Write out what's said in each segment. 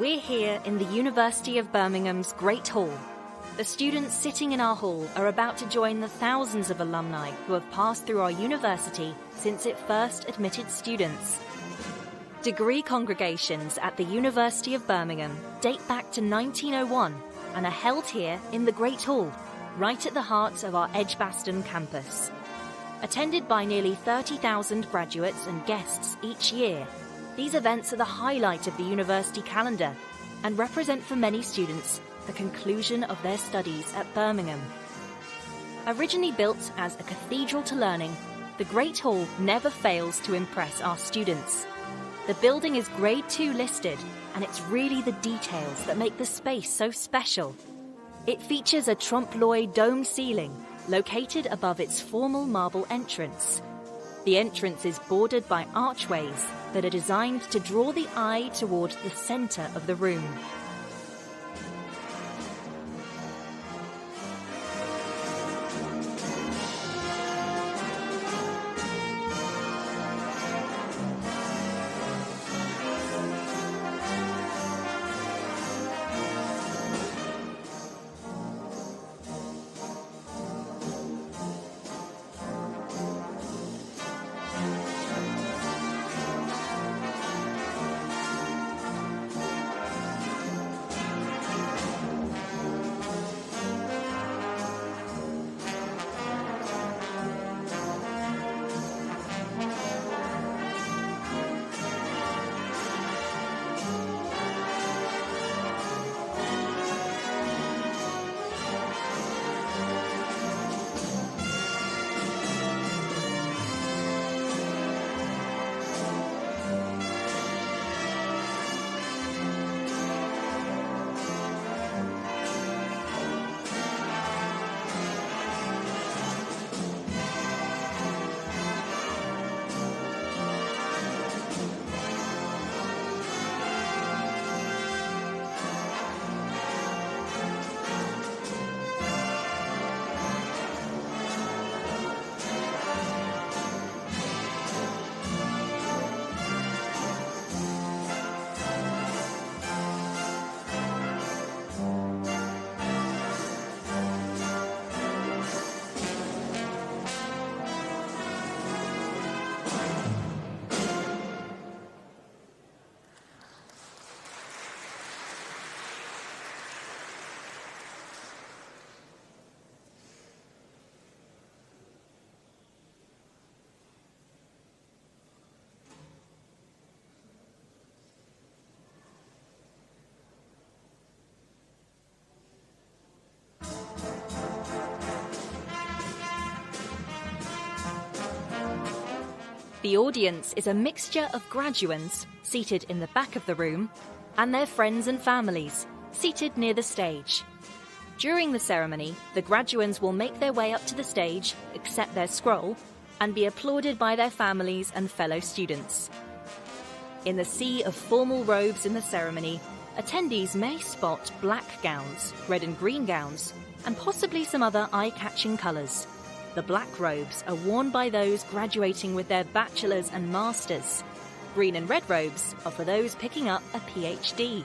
We're here in the University of Birmingham's Great Hall. The students sitting in our hall are about to join the thousands of alumni who have passed through our university since it first admitted students. Degree congregations at the University of Birmingham date back to 1901 and are held here in the Great Hall, right at the heart of our Edgbaston campus. Attended by nearly 30,000 graduates and guests each year, these events are the highlight of the university calendar and represent for many students the conclusion of their studies at Birmingham. Originally built as a cathedral to learning, the Great Hall never fails to impress our students. The building is Grade 2 listed, and it's really the details that make the space so special. It features a trompe-l'oeil dome ceiling located above its formal marble entrance. The entrance is bordered by archways that are designed to draw the eye toward the centre of the room. The audience is a mixture of graduands, seated in the back of the room, and their friends and families, seated near the stage. During the ceremony, the graduands will make their way up to the stage, accept their scroll, and be applauded by their families and fellow students. In the sea of formal robes in the ceremony, attendees may spot black gowns, red and green gowns, and possibly some other eye-catching colours. The black robes are worn by those graduating with their bachelor's and master's. Green and red robes are for those picking up a PhD.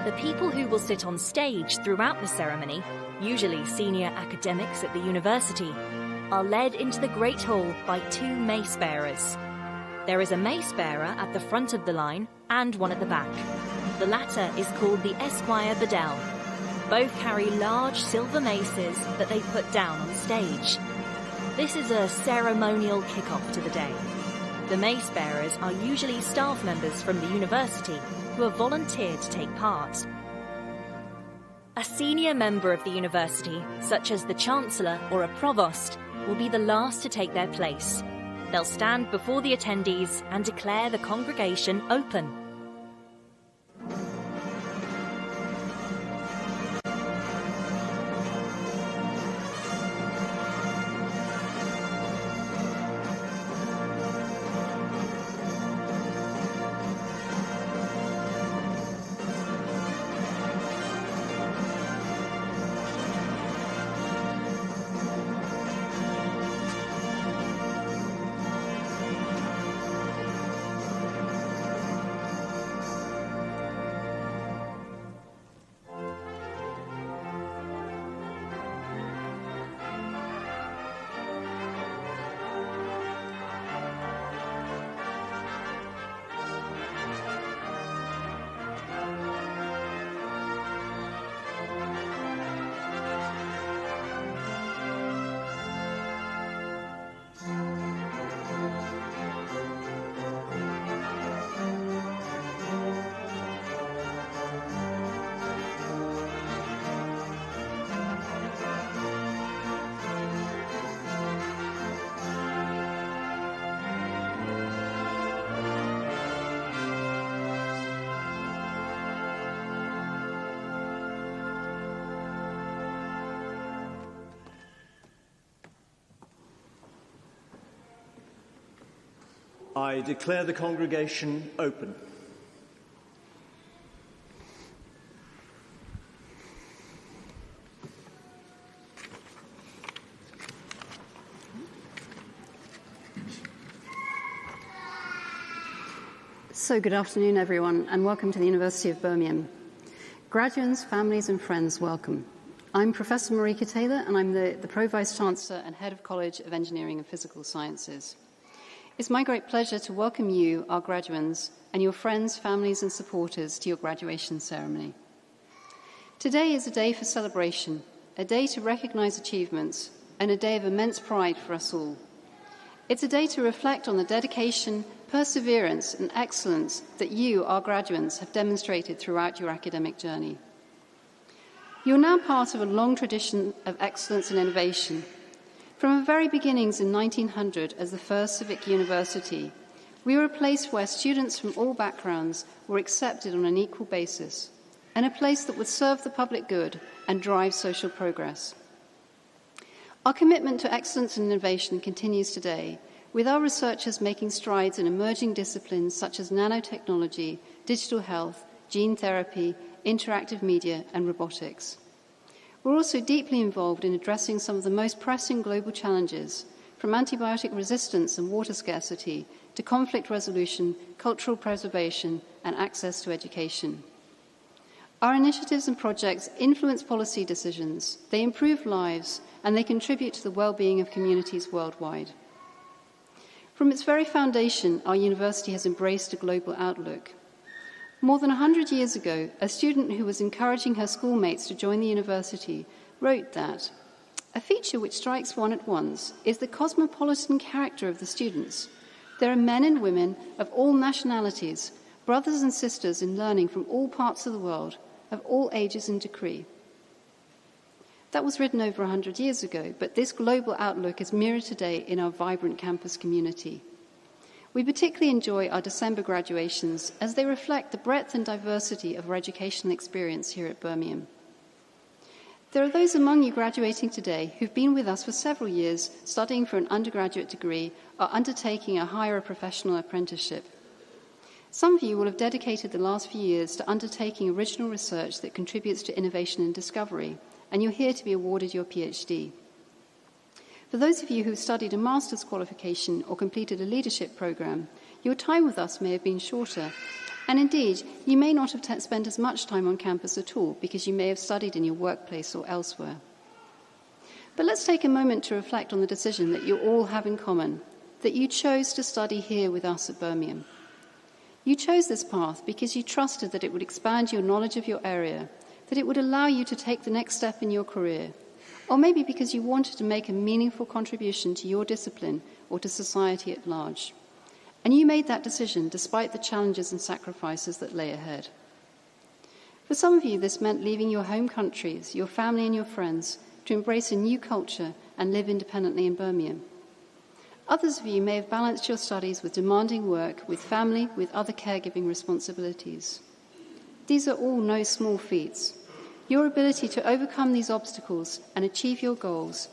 The people who will sit on stage throughout the ceremony, usually senior academics at the university, are led into the Great Hall by two mace bearers. There is a mace bearer at the front of the line and one at the back. The latter is called the Esquire Bedell. Both carry large silver maces that they put down on stage. This is a ceremonial kick-off to the day. The mace bearers are usually staff members from the university who have volunteered to take part. A senior member of the university, such as the Chancellor or a Provost, will be the last to take their place. They'll stand before the attendees and declare the congregation open. I declare the congregation open. So good afternoon, everyone, and welcome to the University of Birmingham. Graduates, families and friends, welcome. I'm Professor Marika Taylor, and I'm the Pro-Vice Chancellor and Head of College of Engineering and Physical Sciences. It's my great pleasure to welcome you, our graduands, and your friends, families and supporters to your graduation ceremony. Today is a day for celebration, a day to recognise achievements, and a day of immense pride for us all. It's a day to reflect on the dedication, perseverance and excellence that you, our graduands, have demonstrated throughout your academic journey. You're now part of a long tradition of excellence and innovation. From our very beginnings in 1900 as the first civic university, we were a place where students from all backgrounds were accepted on an equal basis, and a place that would serve the public good and drive social progress. Our commitment to excellence and innovation continues today, with our researchers making strides in emerging disciplines such as nanotechnology, digital health, gene therapy, interactive media, and robotics. We're also deeply involved in addressing some of the most pressing global challenges, from antibiotic resistance and water scarcity to conflict resolution, cultural preservation, and access to education. Our initiatives and projects influence policy decisions, they improve lives, and they contribute to the well-being of communities worldwide. From its very foundation, our university has embraced a global outlook. More than 100 years ago, a student who was encouraging her schoolmates to join the university wrote that, "A feature which strikes one at once is the cosmopolitan character of the students. There are men and women of all nationalities, brothers and sisters in learning from all parts of the world, of all ages and degree." That was written over 100 years ago, but this global outlook is mirrored today in our vibrant campus community. We particularly enjoy our December graduations as they reflect the breadth and diversity of our educational experience here at Birmingham. There are those among you graduating today who've been with us for several years studying for an undergraduate degree or undertaking a higher professional apprenticeship. Some of you will have dedicated the last few years to undertaking original research that contributes to innovation and discovery, and you're here to be awarded your PhD. For those of you who have studied a master's qualification or completed a leadership program, your time with us may have been shorter, And indeed, you may not have spent as much time on campus at all because you may have studied in your workplace or elsewhere. But let's take a moment to reflect on the decision that you all have in common, that you chose to study here with us at Birmingham. You chose this path because you trusted that it would expand your knowledge of your area, that it would allow you to take the next step in your career, or maybe because you wanted to make a meaningful contribution to your discipline or to society at large. And you made that decision despite the challenges and sacrifices that lay ahead. For some of you, this meant leaving your home countries, your family and your friends, to embrace a new culture and live independently in Birmingham. Others of you may have balanced your studies with demanding work, with family, with other caregiving responsibilities. These are all no small feats. Your ability to overcome these obstacles and achieve your goals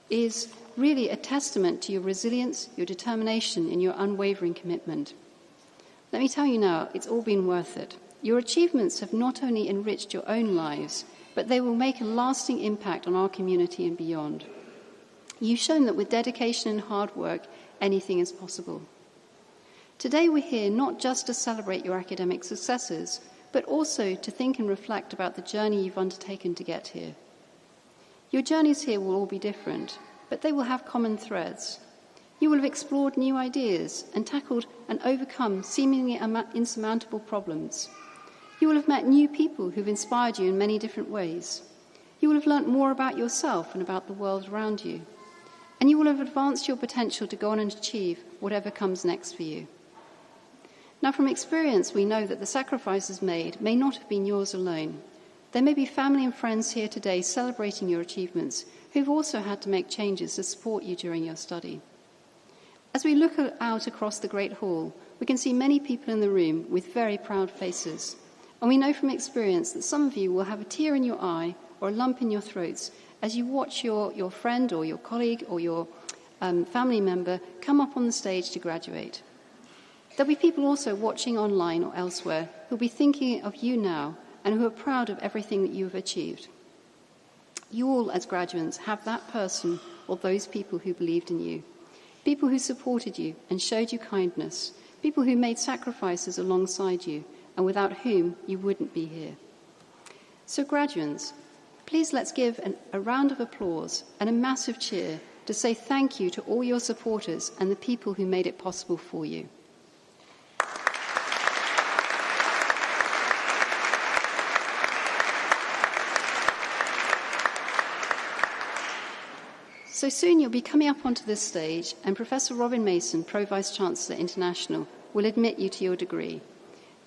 is really a testament to your resilience, your determination, and your unwavering commitment. Let me tell you now, it's all been worth it. Your achievements have not only enriched your own lives, but they will make a lasting impact on our community and beyond. You've shown that with dedication and hard work, anything is possible. Today we're here not just to celebrate your academic successes, but also to think and reflect about the journey you've undertaken to get here. Your journeys here will all be different, but they will have common threads. You will have explored new ideas and tackled and overcome seemingly insurmountable problems. You will have met new people who've inspired you in many different ways. You will have learnt more about yourself and about the world around you. And you will have advanced your potential to go on and achieve whatever comes next for you. Now, from experience, we know that the sacrifices made may not have been yours alone. There may be family and friends here today celebrating your achievements who've also had to make changes to support you during your study. As we look out across the Great Hall, we can see many people in the room with very proud faces. And we know from experience that some of you will have a tear in your eye or a lump in your throats as you watch your friend or your colleague or your family member come up on the stage to graduate. There'll be people also watching online or elsewhere who'll be thinking of you now and who are proud of everything that you have achieved. You all, as graduates, have that person or those people who believed in you, people who supported you and showed you kindness, people who made sacrifices alongside you and without whom you wouldn't be here. So, graduates, please let's give a round of applause and a massive cheer to say thank you to all your supporters and the people who made it possible for you. So soon you'll be coming up onto this stage and Professor Robin Mason, Pro Vice-Chancellor International, will admit you to your degree.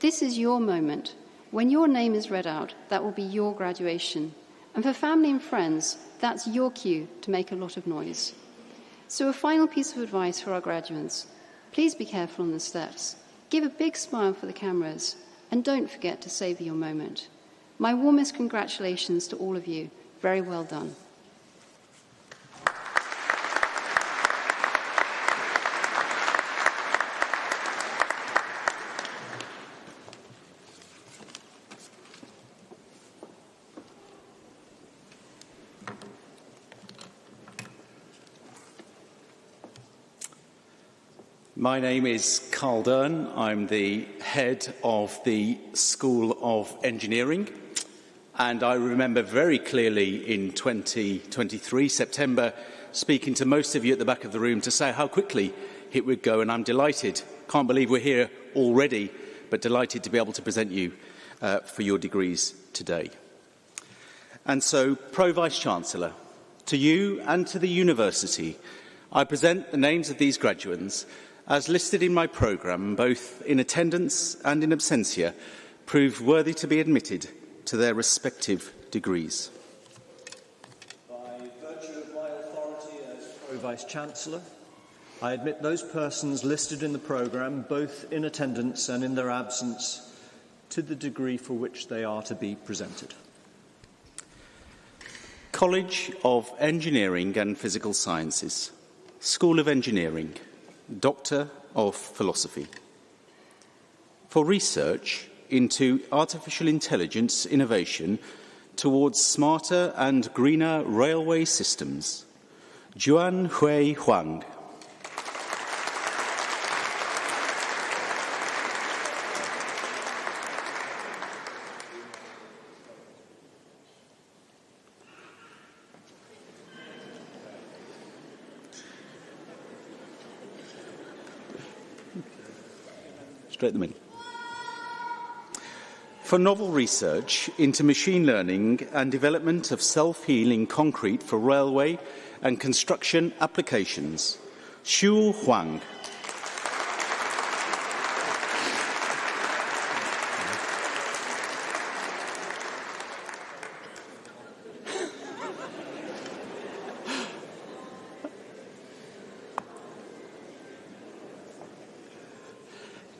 This is your moment. When your name is read out, that will be your graduation. And for family and friends, that's your cue to make a lot of noise. So a final piece of advice for our graduates. Please be careful on the steps. Give a big smile for the cameras. And don't forget to savour your moment. My warmest congratulations to all of you. Very well done. My name is Carl Dern. I'm the head of the School of Engineering, and I remember very clearly in 2023, September, speaking to most of you at the back of the room to say how quickly it would go, and I'm delighted. Can't believe we're here already, but delighted to be able to present you for your degrees today. And so, Pro Vice-Chancellor, to you and to the university, I present the names of these graduates as listed in my programme, both in attendance and in absentia, proved worthy to be admitted to their respective degrees. By virtue of my authority as Pro Vice-Chancellor, I admit those persons listed in the programme, both in attendance and in their absence, to the degree for which they are to be presented. College of Engineering and Physical Sciences, School of Engineering, Doctor of Philosophy. For research into artificial intelligence innovation towards smarter and greener railway systems, Juan Hui Huang. straight in the middle. For novel research into machine learning and development of self-healing concrete for railway and construction applications, Xu Huang.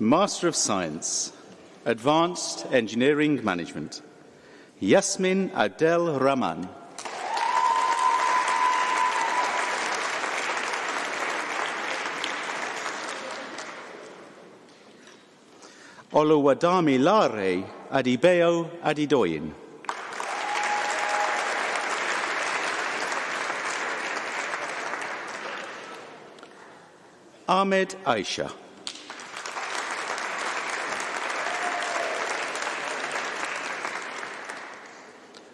Master of Science, Advanced Engineering Management, Yasmin Adel Rahman. Oluwadami Lare Adibeo Adidoyin. Ahmed Aisha.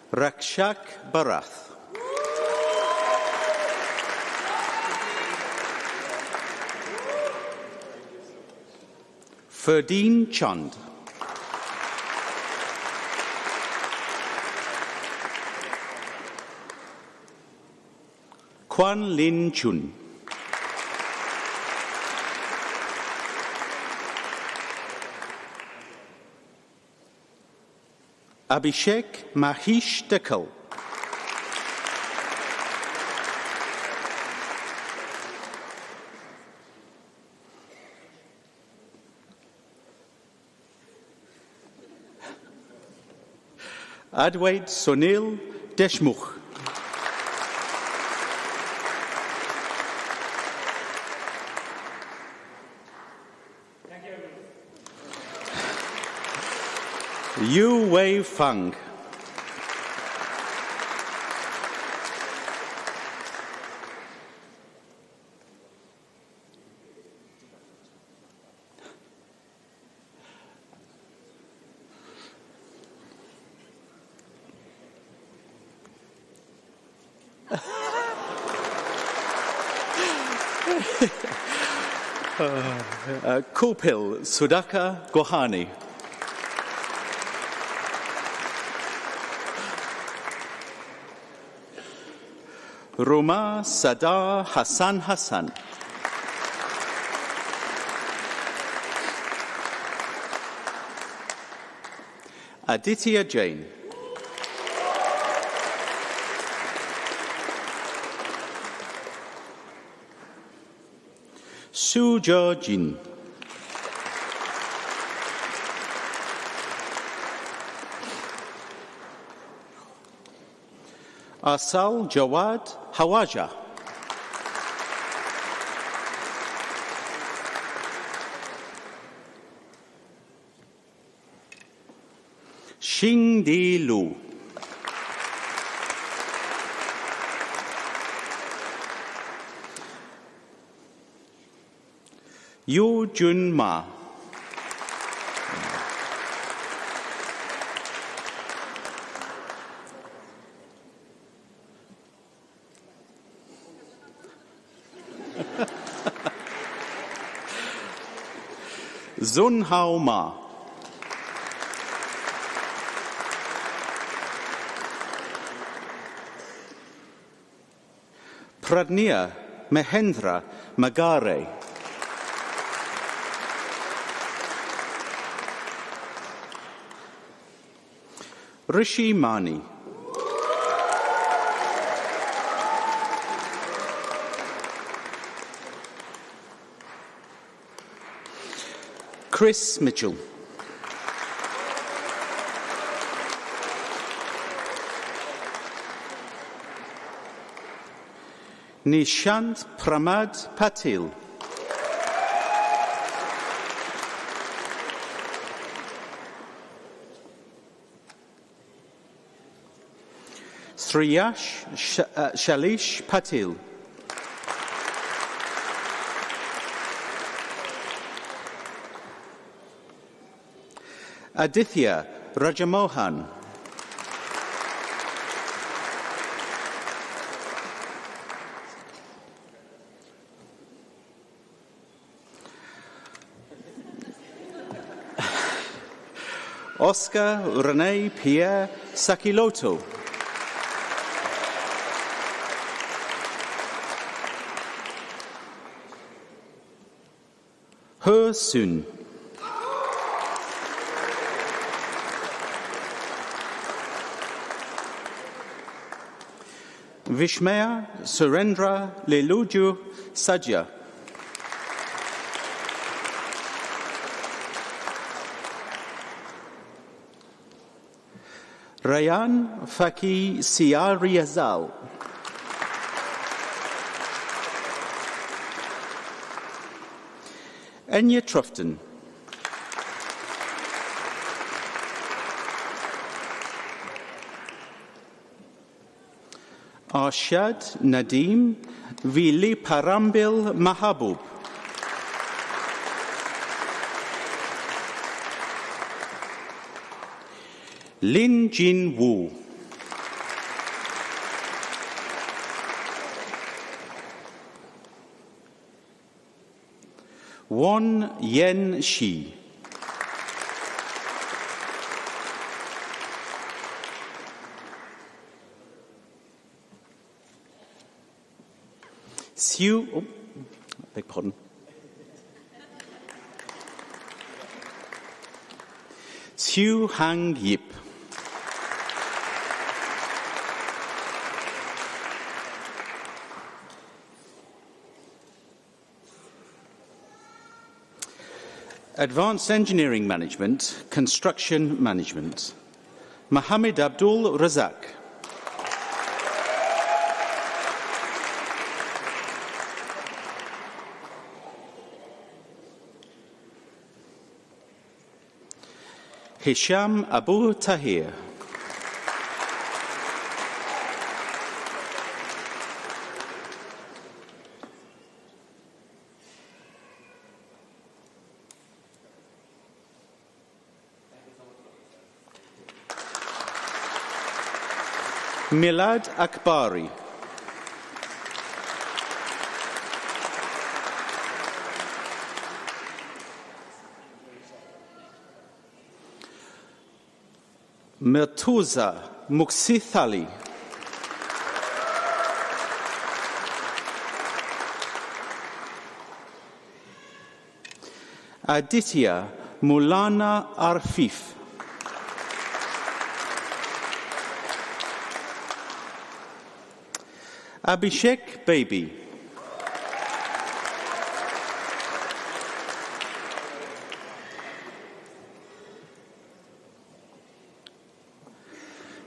Rakshak Barath. Ferdeen Chand. Kwan Lin Chun. Abhishek Mahish Dekal. Adwait Sunil Deshmukh. Yu Wei Fang. Kupil Sudhakar Gohani. Ruma Sadar Hassan Hassan. Aditya Jain. Sujo Jin. Asal Jawad Hawaja. Xing Di Lu. Yu Jun Ma. Zun Hao Ma. Pradnia Mahendra Magare. Rishi Mani. Chris Mitchell. Nishant Pramad Patil. Sriyash Shalish Patil. Aditya Rajamohan. Oscar René Pierre Sakiloto. He Sun. Vishmaya Surendra Leluju Sajja. Rayan Faki Siariazal. Enya Trufton. Arshad Nadim Vili Parambil Mahabub. Lin Jin Wu. Won Yen Shi. Beg pardon. Siu Hang Yip. Advanced Engineering Management, Construction Management. Mohammed Abdul Razak. Hisham Abu Tahir. Milad Akbari. Mirtuza Muksith Ali. Aditya Mulana Arfif. Abhishek Baby.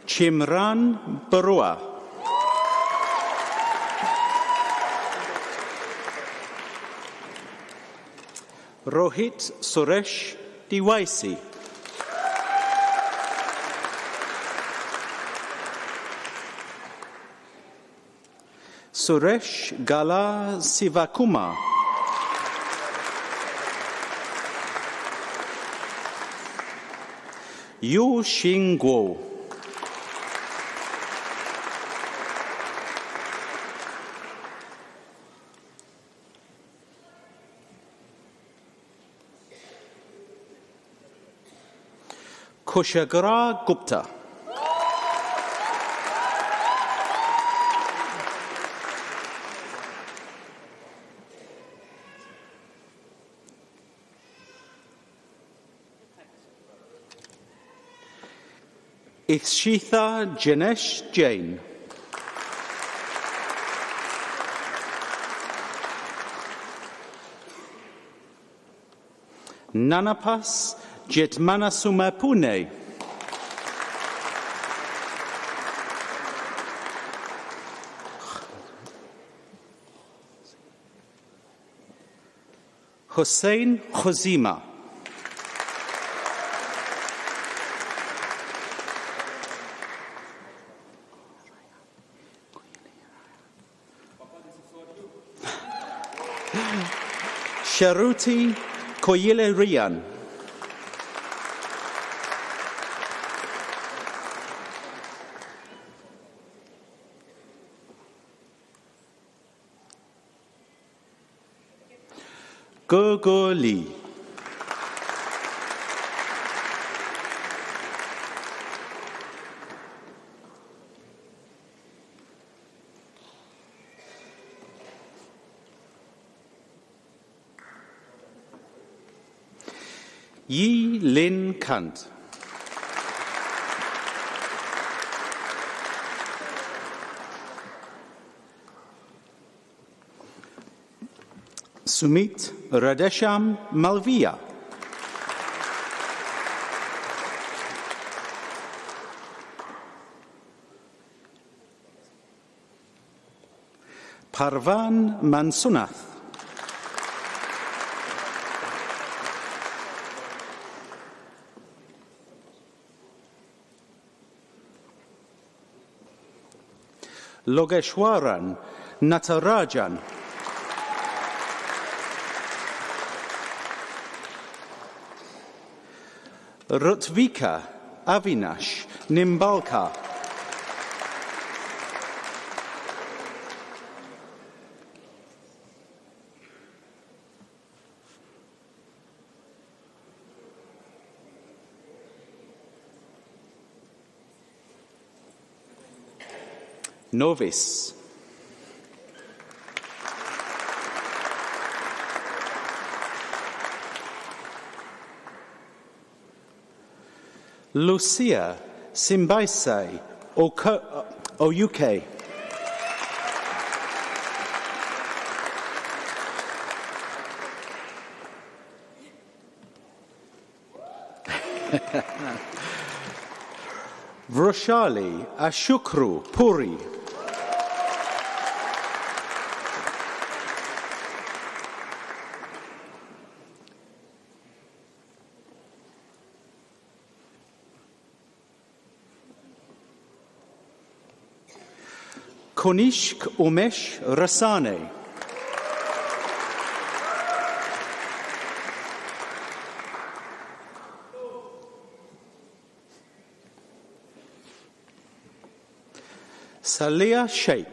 Chimran Barua. Rohit Suresh Diwaisi. Suresh Gala Sivakuma. Yu Xing Guo. Kushagra Gupta. Ishitha Janesh Jain. Nanapas Jetmanasuma Pune. Hussein Khuzima. Sharuti Koyile Rian. Gogo Lee. Yi Lin Kant. Sumit Radesham Malviya. Parvan Mansunath. Logeshwaran Natarajan. Rutvika Avinash Nimbalkar. Novice. Lucia Simbaisai Oyuke. Vroshali Ashukru Puri. Konishk Umesh Rasane. Salia Sheikh.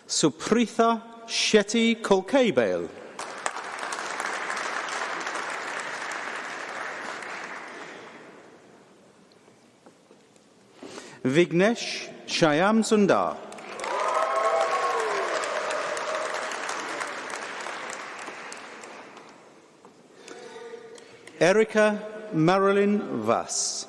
Supritha Shetty Kolkabale. Vignesh Shyam Sundar. Erica Marilyn Vass.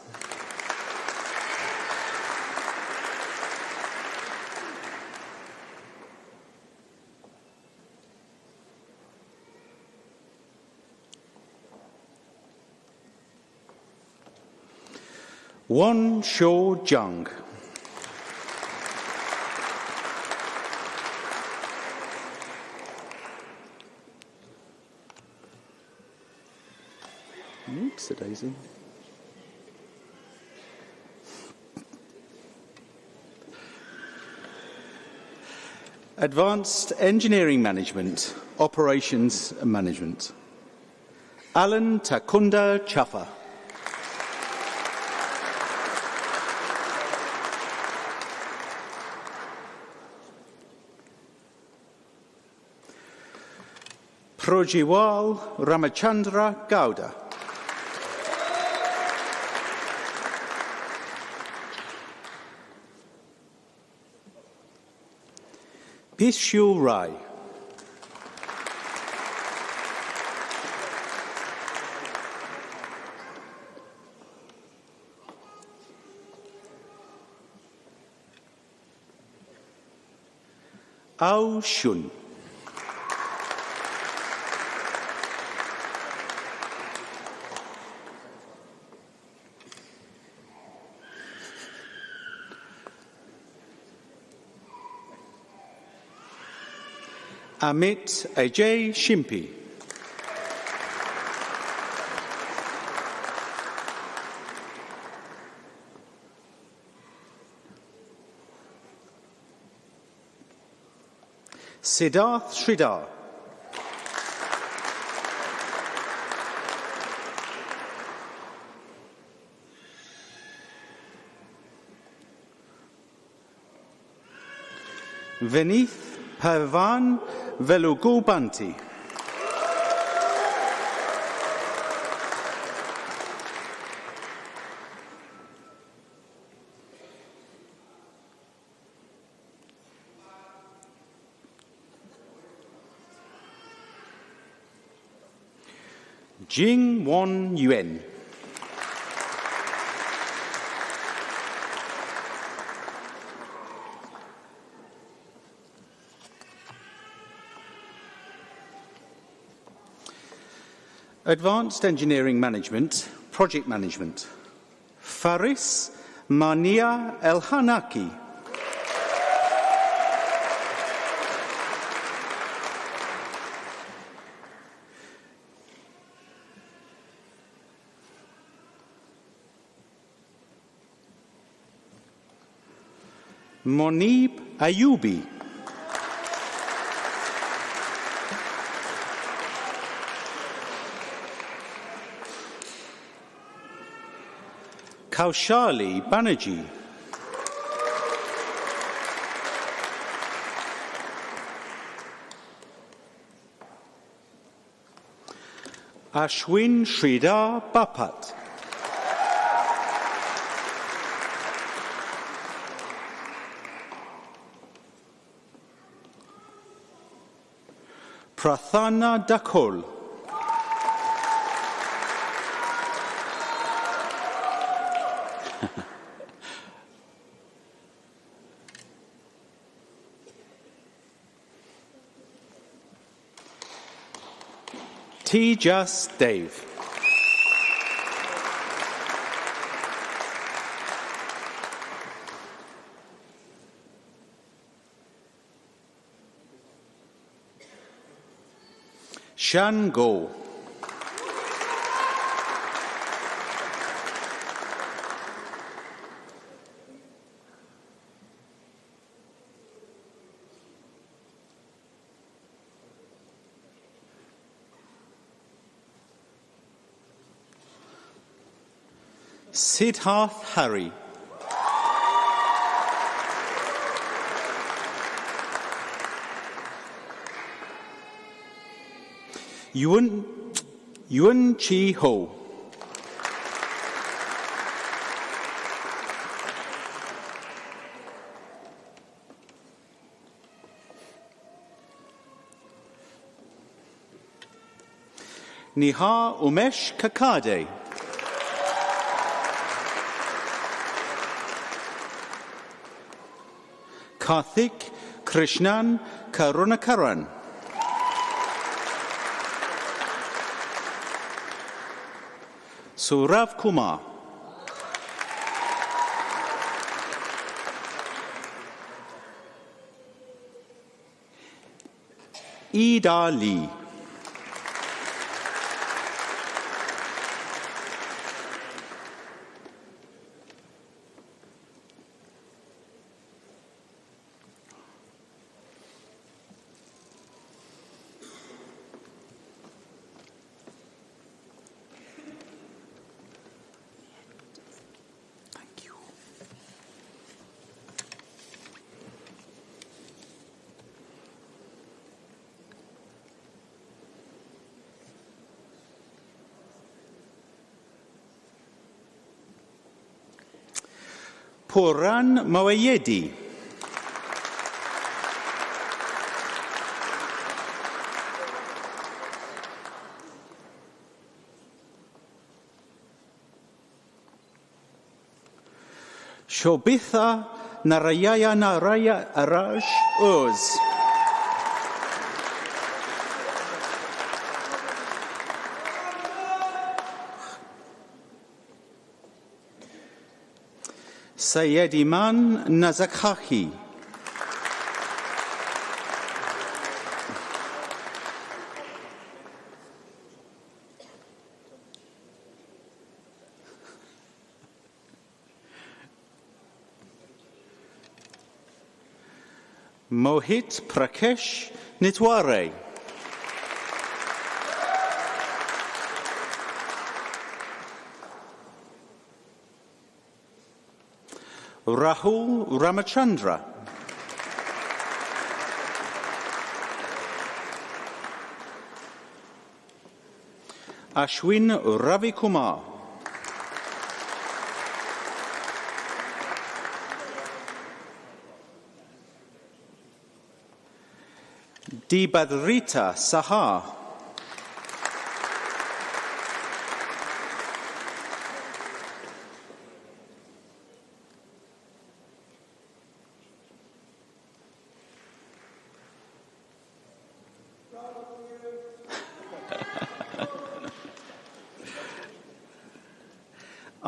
Won Shou Jung. Oops, a daisy. Advanced Engineering Management, Operations Management. Alan Takunda Chaffa. Projiwal Ramachandra Gowda. Pishu Rai. Ao Shun. Amit Ajay Shimpi. Siddharth Sridhar. Vinith Pavan Velugubanti. Jing Won Yuen. Advanced Engineering Management, Project Management. Faris Mania El-Hanaki. Monib Ayubi. Kaushali Banerjee. Ashwin Sridhar Bapat. Prathana Dakol. Tejas Dave. Shan Go. Siddharth Hari. Yuan Chi Ho. Nihar Umesh Kakade. Karthik Krishnan Karunakaran. Surav Kumar. Ida Lee. Puran Mawayedi. Shobitha Narayana Araj Uz. Syed Iman Nazakhahi. Mohit Prakesh Nitware. Rahul Ramachandra. Ashwin Ravikumar. Dibadrita Saha.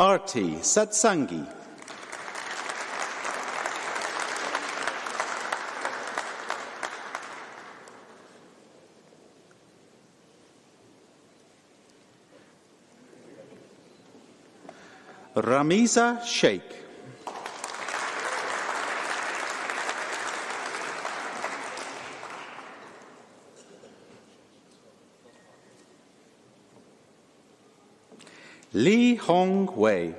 Arti Satsangi. Ramiza Sheikh. Li Hong Wei.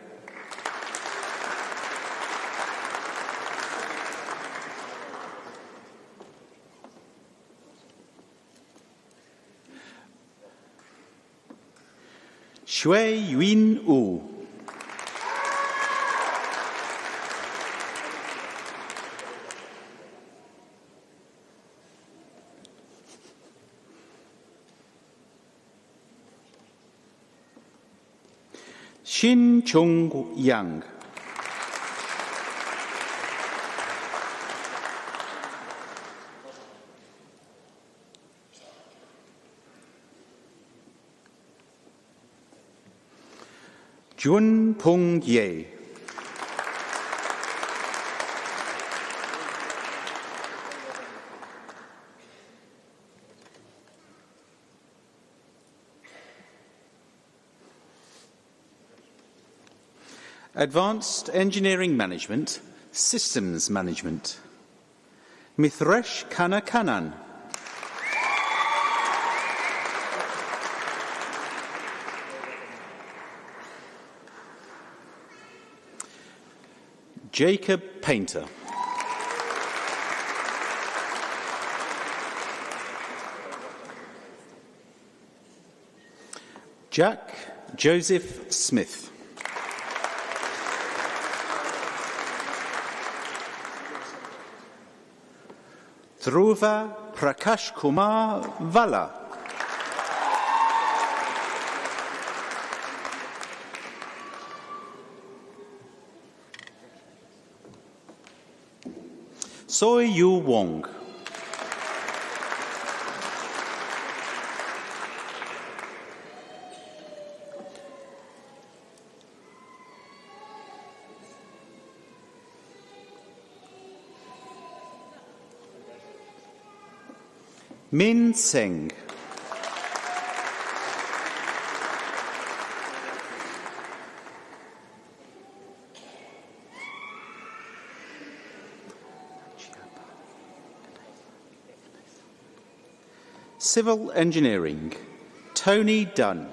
Shui Yun Wu. Shin Chung Yang. Jun Pung Ye. Advanced Engineering Management, Systems Management. Mithresh Kanakanan. Jacob Painter. Jack Joseph Smith. Dhruva Prakash Kumar Vala. Soy Yu Wong. Min Singh. Civil Engineering, Tony Dunn.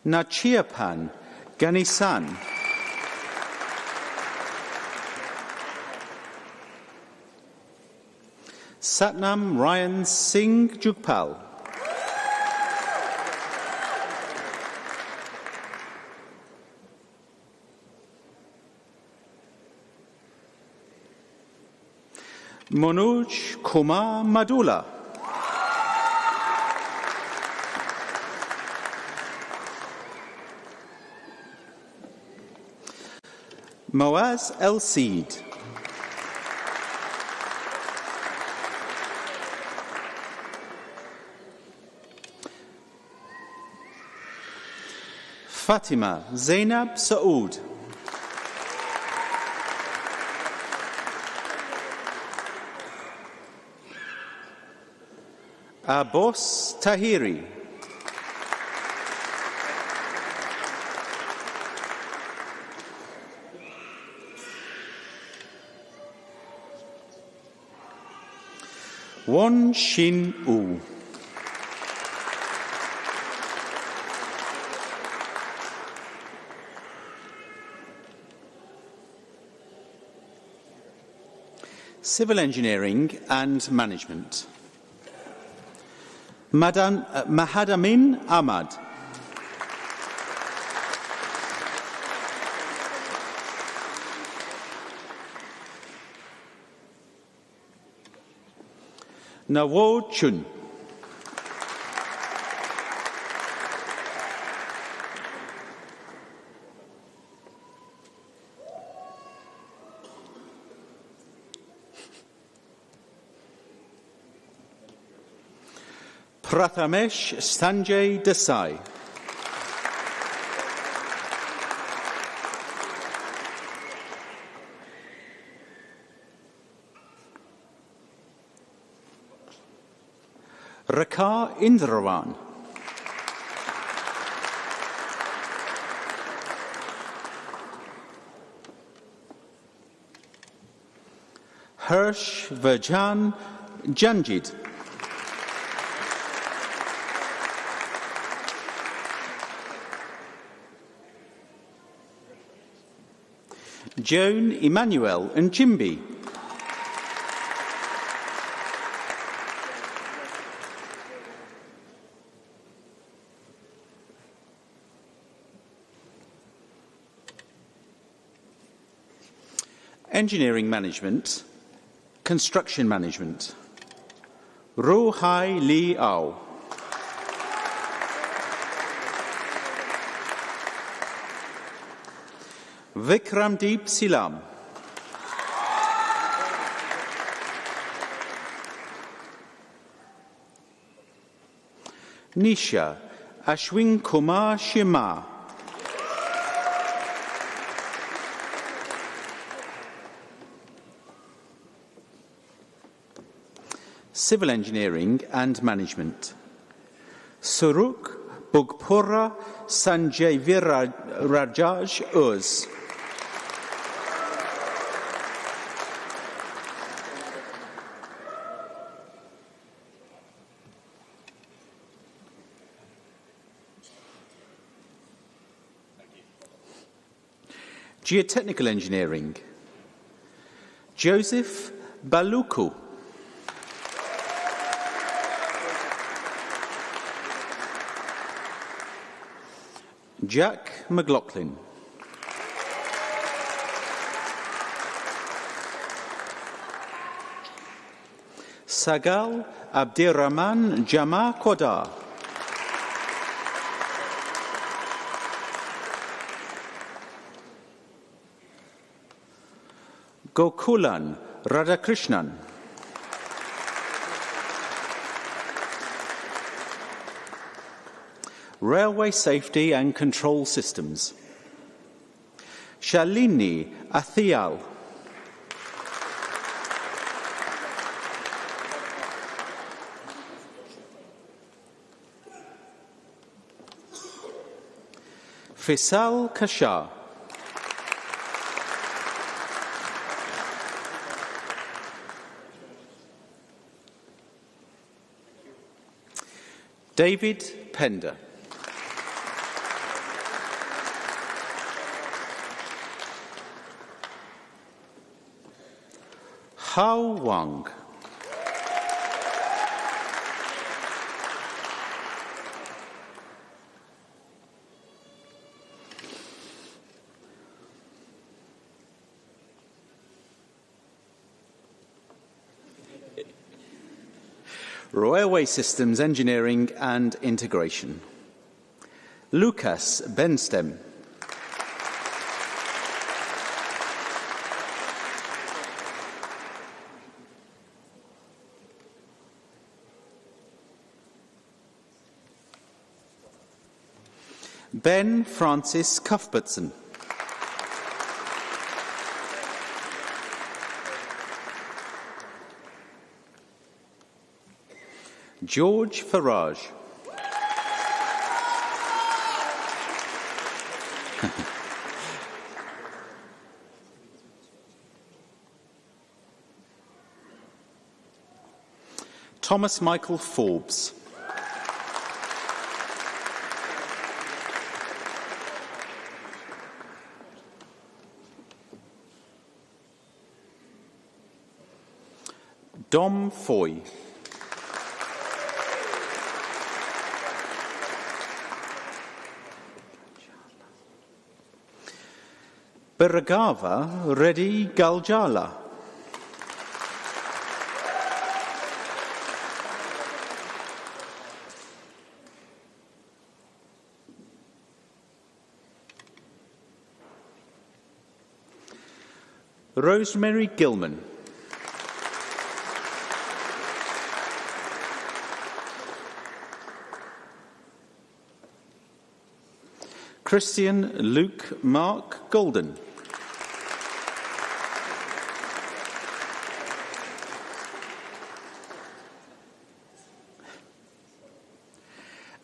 Nachiapan Ganesan. Satnam Ryan Singh Jugpal. Manoj Kumar Madula. Moaz El Seed. Fatima Zainab Saoud. Abbas Tahiri. Won Shin U. Civil Engineering and Management. Mahadamin Ahmad. Nawo Chun. Prathamesh Sanjay Desai. Rakha Indrawan. Harsh Verjan Janjid. Joan Emmanuel Njimbi. Engineering Management, Construction Management. Ro Hai Li Ao. Vikramdeep Silam. Nisha Ashwin Kumar Shima. Civil Engineering and Management. Suruk Bugpura Sanjay Virajaj Uz. Geotechnical Engineering. Joseph Baluku. Jack McLaughlin. Sagal Abdirrahman Jama Kodar. Gokulan Radhakrishnan. Railway Safety and Control Systems. Shalini Athial. Faisal Kashar. David Pender. Hao Wang. Railway Systems Engineering and Integration. Lucas Benstem. Ben Francis Cuthbertson. George Farage. Thomas Michael Forbes. Dom Foy. Beragava Reddy Galjala. Rosemary Gilman. Christian Luke Mark Golden.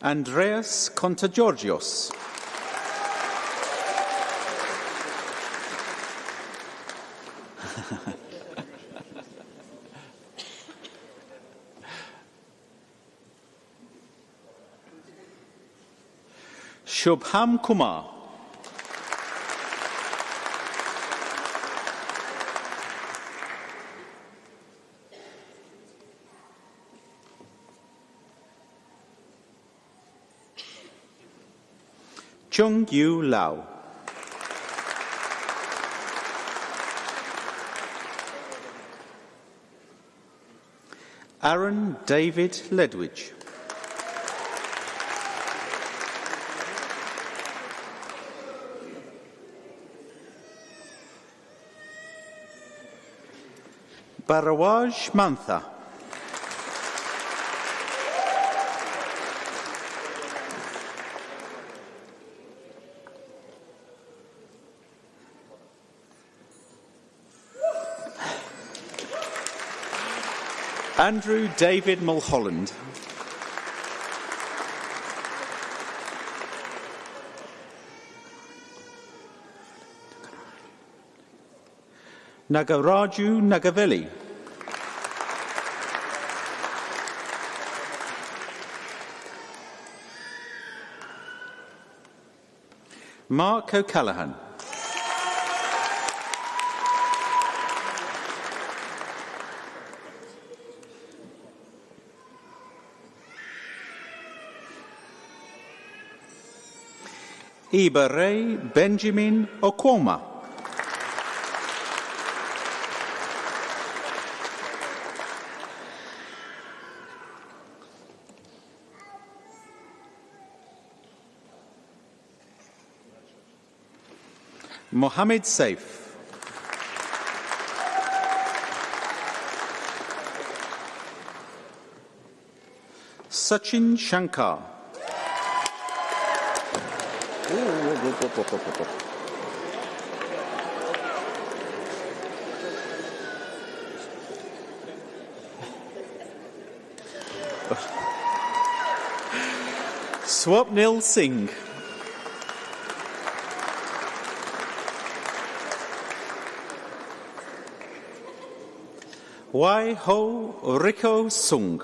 Andreas Contagiorgios. Shubham Kumar. Chung Yu Lau. Aaron David Ledwidge. Barawaj Mantha. Andrew David Mulholland. Nagaraju Nagavelli. Mark O'Callaghan. Ibare Benjamin Okwoma. Mohammed Saif. Sachin Shankar. Swapnil Singh. Wai Ho Rico Sung.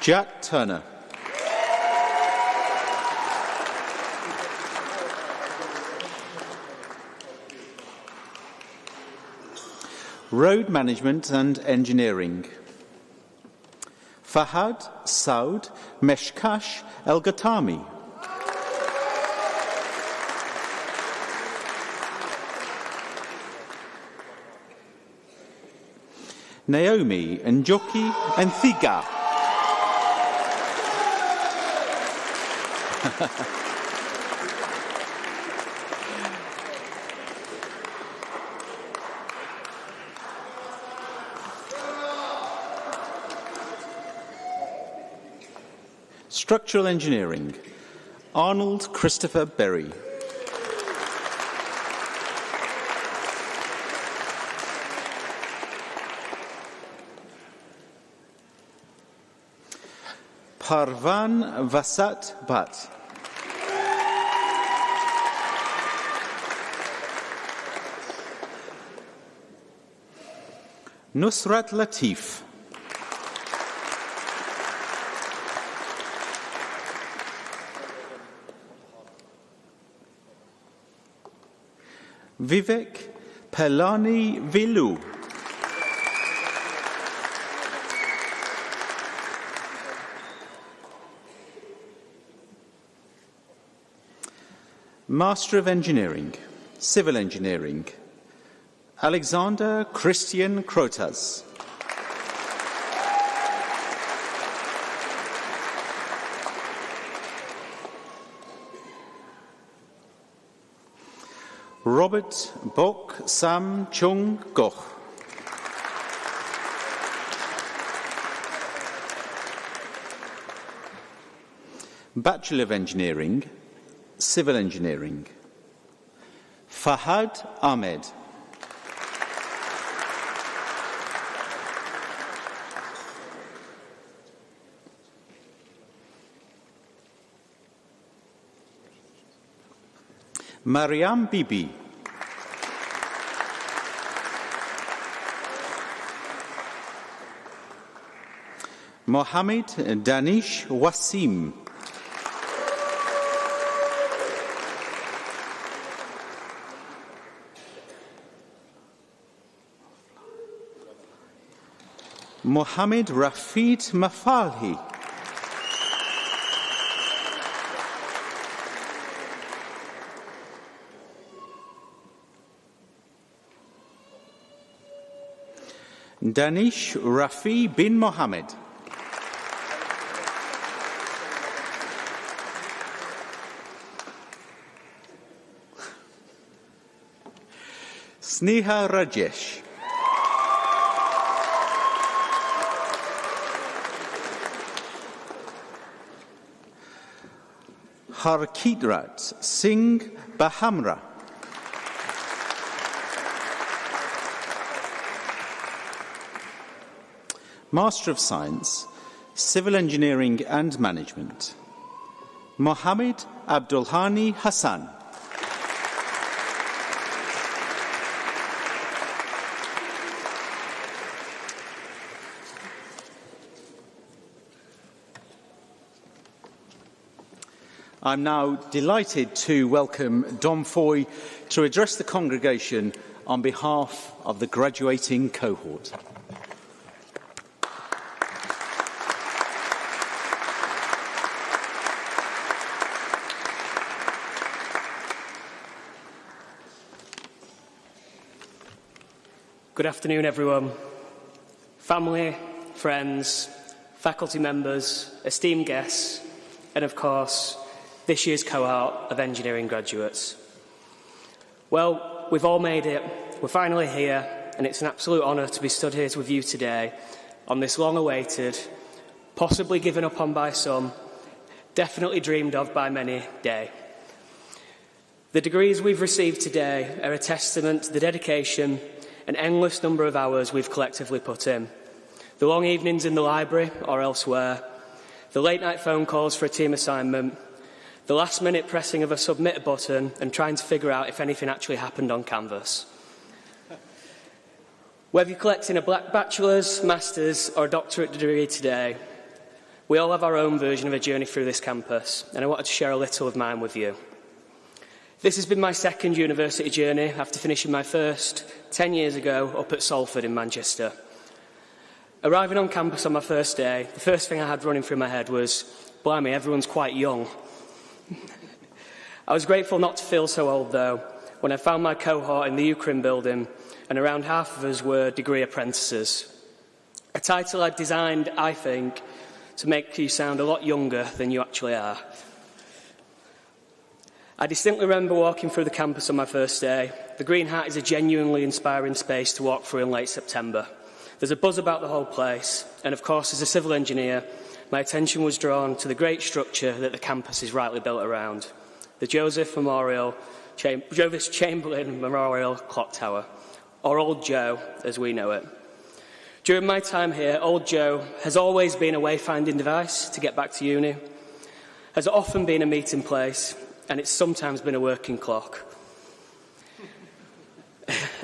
Jack Turner. Road Management and Engineering. Fahad Saud Meshkash El Ghatami. Naomi Njoki Nthiga. Structural Engineering. Arnold Christopher Berry. Parvan Vasat Bhatt. Nusrat Latif. Vivek Pelani Vilu. Master of Engineering, Civil Engineering, Alexander Christian Krotas. Robert Bok Sam Chung Goch. Bachelor of Engineering, Civil Engineering. Fahad Ahmed. Mariam Bibi. Mohammed Danish Wasim. Mohammed Rafid Mafalhi. Danish Rafi bin Mohammed. Sneha Rajesh. Harkitrat Singh Bahamra. Master of Science, Civil Engineering and Management. Mohammed Abdulhani Hassan. I'm now delighted to welcome Dom Foy to address the congregation on behalf of the graduating cohort. Good afternoon, everyone. Family, friends, faculty members, esteemed guests, and of course, this year's cohort of engineering graduates. Well, we've all made it. We're finally here, and it's an absolute honour to be stood here with you today on this long-awaited, possibly given up on by some, definitely dreamed of by many day. The degrees we've received today are a testament to the dedication and endless number of hours we've collectively put in. The long evenings in the library or elsewhere, the late-night phone calls for a team assignment, the last-minute pressing of a submit button and trying to figure out if anything actually happened on Canvas. Whether you're collecting a bachelor's, master's or a doctorate degree today, we all have our own version of a journey through this campus, and I wanted to share a little of mine with you. This has been my second university journey after finishing my first 10 years ago up at Salford in Manchester. Arriving on campus on my first day, the first thing I had running through my head was, blimey, everyone's quite young. I was grateful not to feel so old, though, when I found my cohort in the UCRIM building, and around half of us were degree apprentices. A title I'd designed, I think, to make you sound a lot younger than you actually are. I distinctly remember walking through the campus on my first day. The Green Hat is a genuinely inspiring space to walk through in late September. There's a buzz about the whole place, and of course, as a civil engineer, my attention was drawn to the great structure that the campus is rightly built around, the Joseph Chamberlain Memorial Clock Tower, or Old Joe, as we know it. During my time here, Old Joe has always been a wayfinding device to get back to uni, has often been a meeting place, and it's sometimes been a working clock.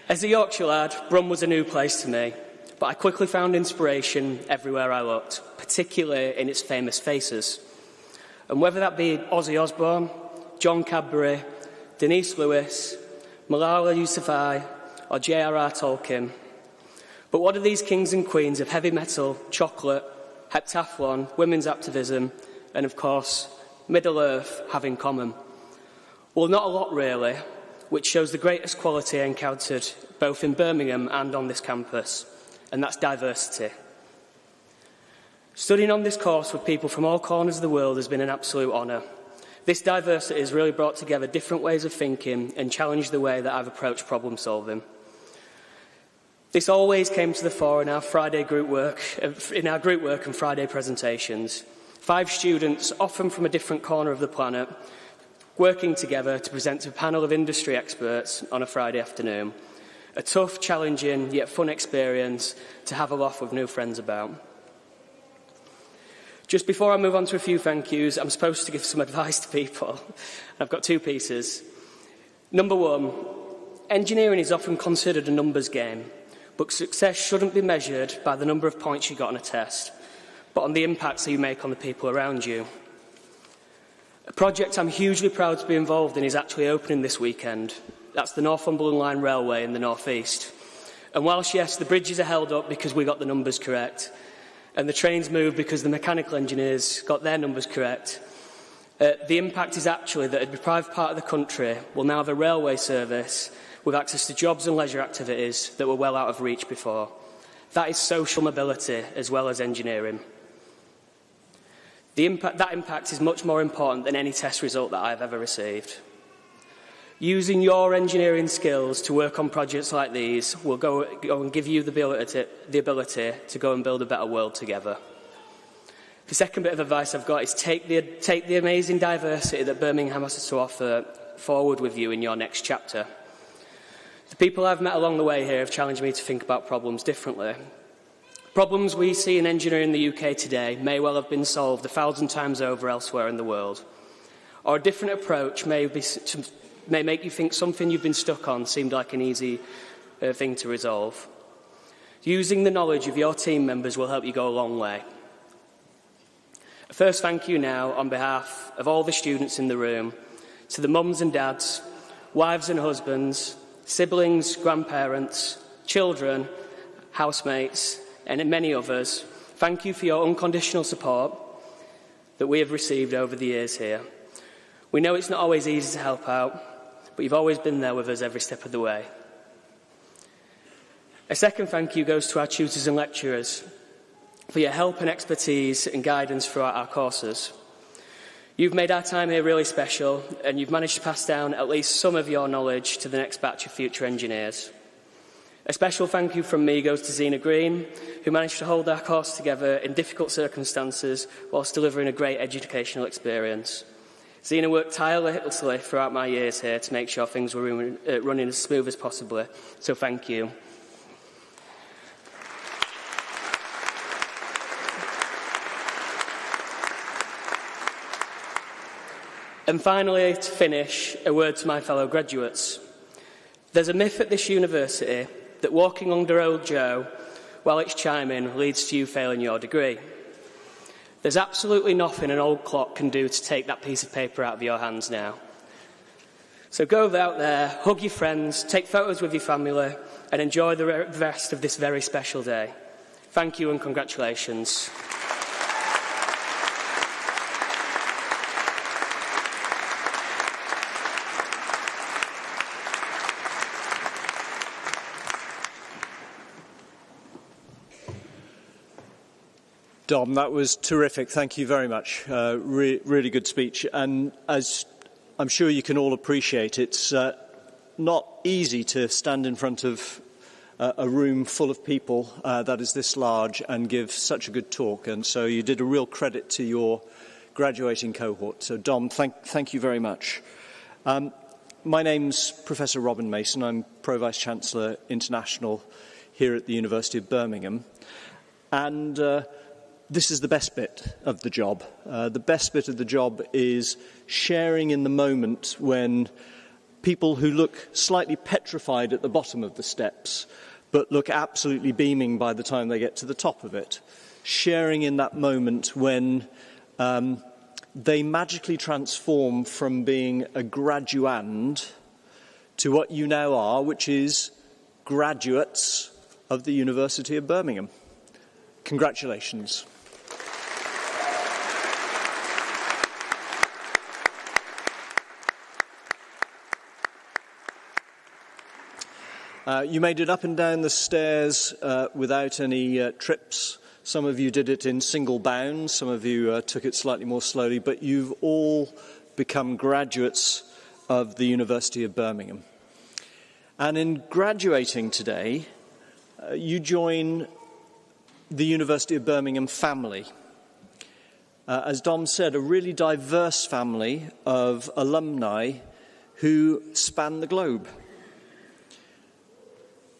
As a Yorkshire lad, Brum was a new place to me, but I quickly found inspiration everywhere I looked, particularly in its famous faces. And whether that be Ozzy Osbourne, John Cadbury, Denise Lewis, Malala Yousafzai, or J.R.R. Tolkien. But what do these kings and queens of heavy metal, chocolate, heptathlon, women's activism, and of course, Middle-earth have in common? Well, not a lot really, which shows the greatest quality I encountered both in Birmingham and on this campus, and that's diversity. Studying on this course with people from all corners of the world has been an absolute honour. This diversity has really brought together different ways of thinking and challenged the way that I've approached problem solving. This always came to the fore in our group work and Friday presentations. 5 students, often from a different corner of the planet, working together to present to a panel of industry experts on a Friday afternoon. A tough, challenging, yet fun experience to have a laugh with new friends about. Just before I move on to a few thank yous, I'm supposed to give some advice to people. I've got 2 pieces. Number 1, engineering is often considered a numbers game, but success shouldn't be measured by the number of points you got on a test, but on the impacts that you make on the people around you. A project I'm hugely proud to be involved in is actually opening this weekend. That's the Northumberland Line Railway in the North East. And whilst, yes, the bridges are held up because we got the numbers correct, and the trains move because the mechanical engineers got their numbers correct, the impact is actually that a deprived part of the country will now have a railway service with access to jobs and leisure activities that were well out of reach before. That is social mobility as well as engineering. That impact is much more important than any test result that I've ever received. Using your engineering skills to work on projects like these will go and give you the ability to go and build a better world together. The second bit of advice I've got is take the amazing diversity that Birmingham has to offer forward with you in your next chapter. The people I've met along the way here have challenged me to think about problems differently. Problems we see in engineering in the UK today may well have been solved 1,000 times over elsewhere in the world. Or a different approach may make you think something you've been stuck on seemed like an easy thing to resolve. Using the knowledge of your team members will help you go a long way. A first thank you now on behalf of all the students in the room to the mums and dads, wives and husbands, siblings, grandparents, children, housemates, and many others. Thank you for your unconditional support that we have received over the years here. We know it's not always easy to help out, but you've always been there with us every step of the way. A second thank you goes to our tutors and lecturers for your help and expertise and guidance throughout our courses. You've made our time here really special, and you've managed to pass down at least some of your knowledge to the next batch of future engineers. A special thank you from me goes to Zena Green, who managed to hold our course together in difficult circumstances whilst delivering a great educational experience. Zena worked tirelessly throughout my years here to make sure things were running as smooth as possible, so thank you. And finally, to finish, a word to my fellow graduates. There's a myth at this university that walking under Old Joe while it's chiming leads to you failing your degree. There's absolutely nothing an old clock can do to take that piece of paper out of your hands now. So go out there, hug your friends, take photos with your family, and enjoy the rest of this very special day. Thank you and congratulations. Dom, that was terrific. Thank you very much. Really good speech. And as I'm sure you can all appreciate, it's not easy to stand in front of a room full of people that is this large and give such a good talk. And so you did a real credit to your graduating cohort. So, Dom, thank you very much. My name's Professor Robin Mason. I'm Pro-Vice-Chancellor International here at the University of Birmingham. And this is the best bit of the job. The best bit of the job is sharing in the moment when people who look slightly petrified at the bottom of the steps, but look absolutely beaming by the time they get to the top of it. Sharing in that moment when they magically transform from being a graduand to what you now are, which is graduates of the University of Birmingham. Congratulations. You made it up and down the stairs without any trips. Some of you did it in single bounds, some of you took it slightly more slowly, but you've all become graduates of the University of Birmingham. And in graduating today, you join the University of Birmingham family. As Dom said, a really diverse family of alumni who span the globe.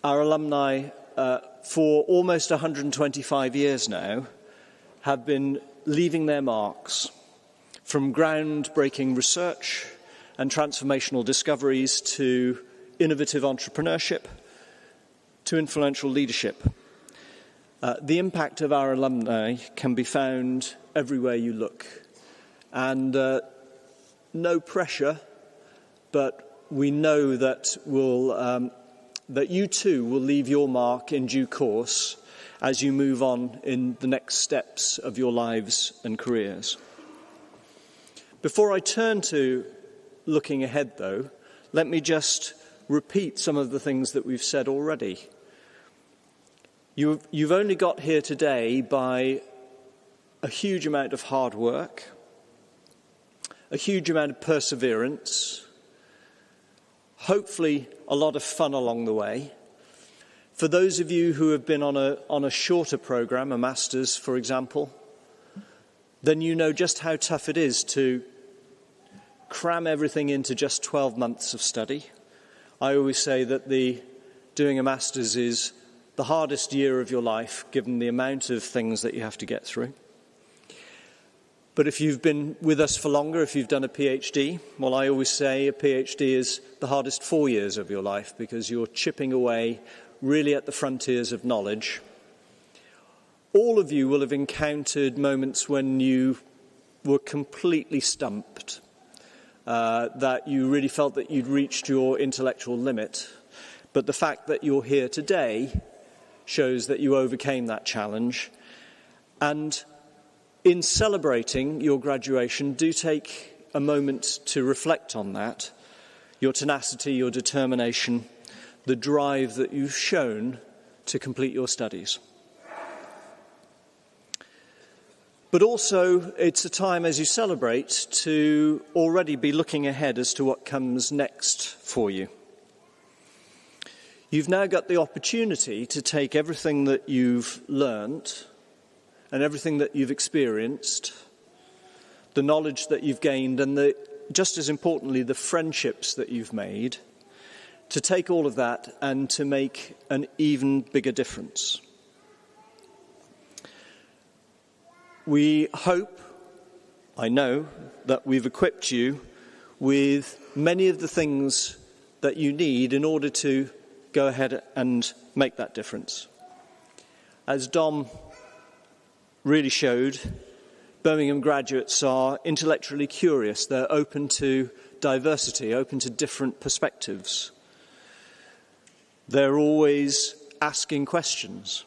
Our alumni, for almost 125 years now, have been leaving their marks, from groundbreaking research and transformational discoveries to innovative entrepreneurship to influential leadership. The impact of our alumni can be found everywhere you look. And no pressure, but we know that that you too will leave your mark in due course as you move on in the next steps of your lives and careers. Before I turn to looking ahead, though, let me just repeat some of the things that we've said already. You've only got here today by a huge amount of hard work, a huge amount of perseverance, hopefully a lot of fun along the way. For those of you who have been on a shorter program, a master's, for example, then you know just how tough it is to cram everything into just 12 months of study. I always say that doing a master's is the hardest year of your life, given the amount of things that you have to get through. But if you've been with us for longer, if you've done a PhD, well, I always say a PhD is the hardest 4 years of your life, because you're chipping away really at the frontiers of knowledge. All of you will have encountered moments when you were completely stumped, that you really felt that you'd reached your intellectual limit. But the fact that you're here today shows that you overcame that challenge. And in celebrating your graduation, do take a moment to reflect on that, your tenacity, your determination, the drive that you've shown to complete your studies. But also, it's a time as you celebrate to already be looking ahead as to what comes next for you. You've now got the opportunity to take everything that you've learnt and everything that you've experienced, the knowledge that you've gained, and just as importantly, the friendships that you've made, to take all of that and to make an even bigger difference. We hope, I know, that we've equipped you with many of the things that you need in order to go ahead and make that difference. As Dom really showed, Birmingham graduates are intellectually curious. They're open to diversity, open to different perspectives. They're always asking questions.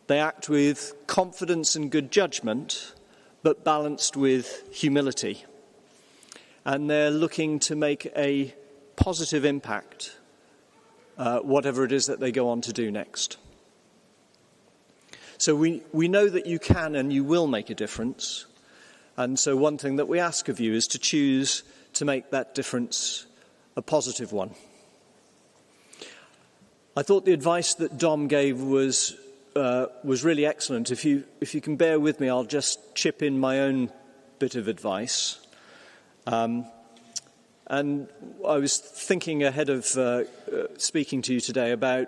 They act with confidence and good judgment, but balanced with humility. And they're looking to make a positive impact, whatever it is that they go on to do next. So we know that you can and you will make a difference. And so one thing that we ask of you is to choose to make that difference a positive one. I thought the advice that Dom gave was really excellent. If you can bear with me, I'll just chip in my own bit of advice. And I was thinking ahead of speaking to you today about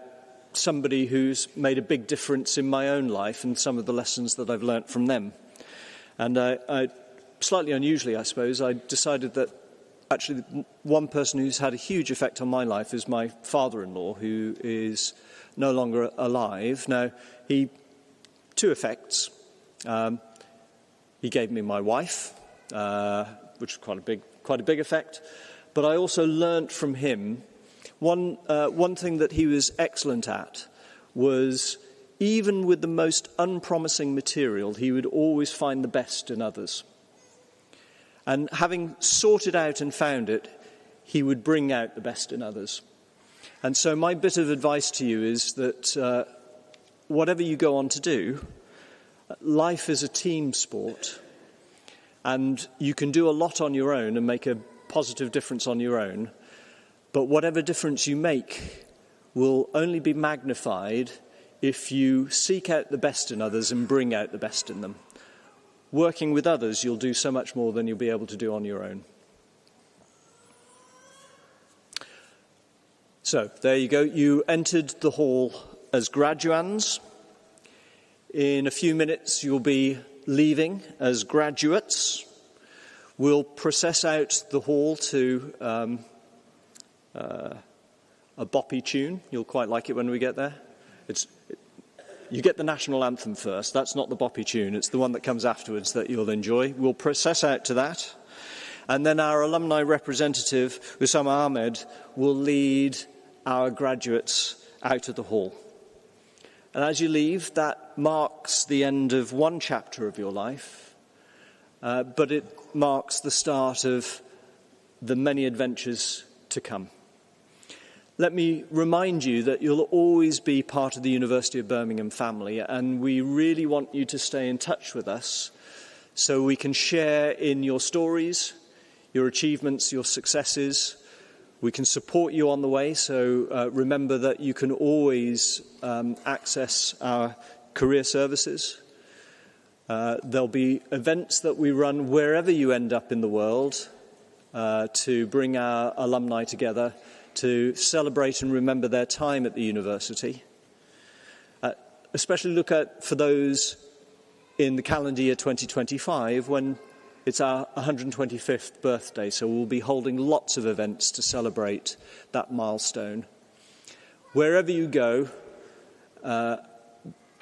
somebody who's made a big difference in my own life and some of the lessons that I've learnt from them. And I slightly unusually, I suppose, I decided that actually one person who's had a huge effect on my life is my father-in-law, who is no longer alive. Now, two effects. He gave me my wife, which is quite a big effect. But I also learnt from him one thing that he was excellent at was, even with the most unpromising material, he would always find the best in others. And having sorted out and found it, he would bring out the best in others. And so my bit of advice to you is that whatever you go on to do, life is a team sport. And you can do a lot on your own and make a positive difference on your own. But whatever difference you make will only be magnified if you seek out the best in others and bring out the best in them. Working with others, you'll do so much more than you'll be able to do on your own. So, there you go. You entered the hall as graduands. In a few minutes, you'll be leaving as graduates. We'll process out the hall to a boppy tune. You'll quite like it when we get there. You get the national anthem first. That's not the boppy tune. It's the one that comes afterwards that you'll enjoy. We'll process out to that. And then our alumni representative, Usama Ahmed, will lead our graduates out of the hall. And as you leave, that marks the end of one chapter of your life, but it marks the start of the many adventures to come. Let me remind you that you'll always be part of the University of Birmingham family, and we really want you to stay in touch with us so we can share in your stories, your achievements, your successes. We can support you on the way, so remember that you can always access our career services. There'll be events that we run wherever you end up in the world to bring our alumni together to celebrate and remember their time at the university. Especially look at for those in the calendar year 2025 when it's our 125th birthday, so we'll be holding lots of events to celebrate that milestone. Wherever you go,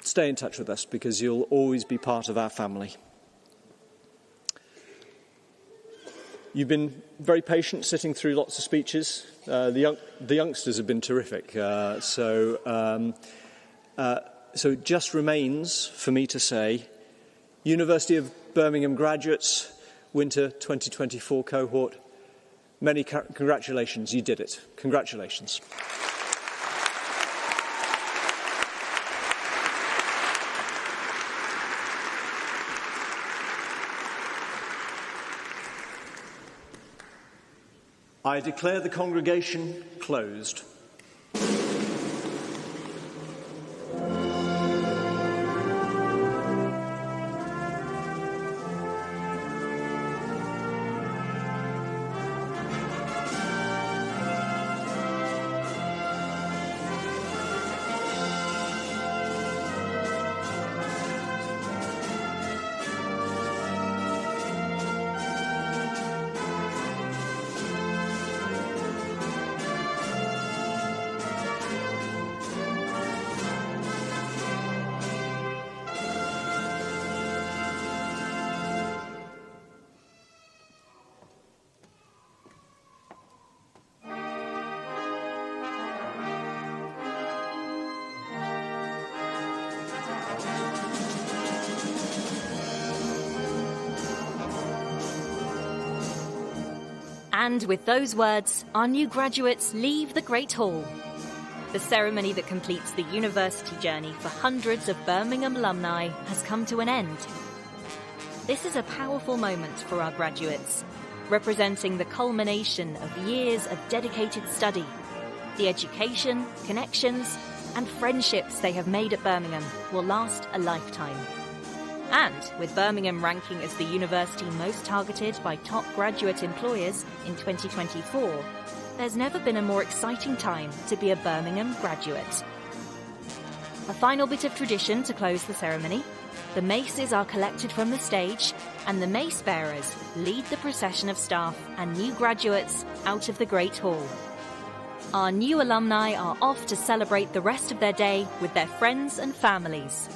stay in touch with us because you'll always be part of our family. You've been very patient sitting through lots of speeches. The youngsters have been terrific. So it just remains for me to say, University of Birmingham graduates, Winter 2024 cohort, many congratulations. You did it. Congratulations. I declare the congregation closed. And with those words, our new graduates leave the Great Hall. The ceremony that completes the university journey for hundreds of Birmingham alumni has come to an end. This is a powerful moment for our graduates, representing the culmination of years of dedicated study, the education, connections, and friendships they have made at Birmingham will last a lifetime. And with Birmingham ranking as the university most targeted by top graduate employers in 2024, there's never been a more exciting time to be a Birmingham graduate. A final bit of tradition to close the ceremony. The maces are collected from the stage, and the mace bearers lead the procession of staff and new graduates out of the Great Hall. Our new alumni are off to celebrate the rest of their day with their friends and families.